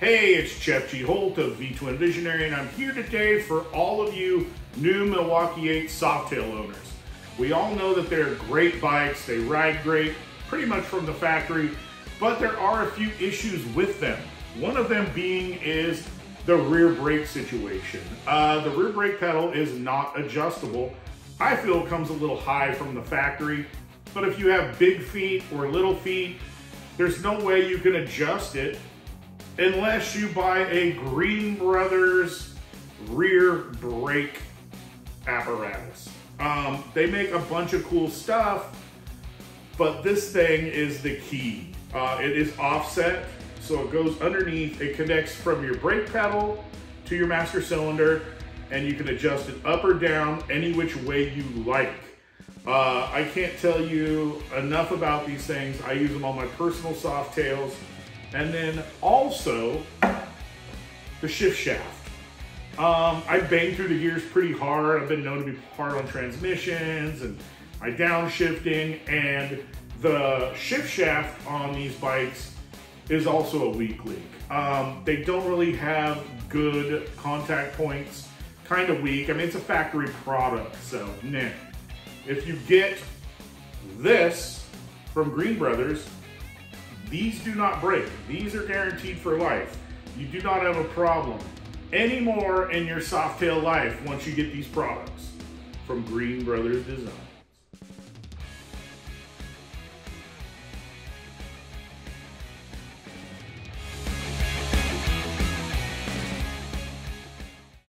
Hey, it's Jeff G. Holt of V-Twin Visionary, and I'm here today for all of you new Milwaukee 8 Softail owners. We all know that they're great bikes, they ride great, pretty much from the factory, but there are a few issues with them. One of them being is the rear brake situation. The rear brake pedal is not adjustable. I feel it comes a little high from the factory, but if you have big feet or little feet, there's no way you can adjust it unless you buy a Greene Brothers rear brake apparatus. They make a bunch of cool stuff, but this thing is the key. It is offset, so it goes underneath. It connects from your brake pedal to your master cylinder, and you can adjust it up or down any which way you like. I can't tell you enough about these things. I use them on my personal Softails. And then also the shift shaft. I bang through the gears pretty hard. I've been known to be hard on transmissions and my downshifting, and the shift shaft on these bikes is also a weak link. They don't really have good contact points, kind of weak. I mean, it's a factory product, so nah. If you get this from Greene Brothers, these do not break. These are guaranteed for life. You do not have a problem anymore in your Softail life once you get these products from Greene Brothers Design.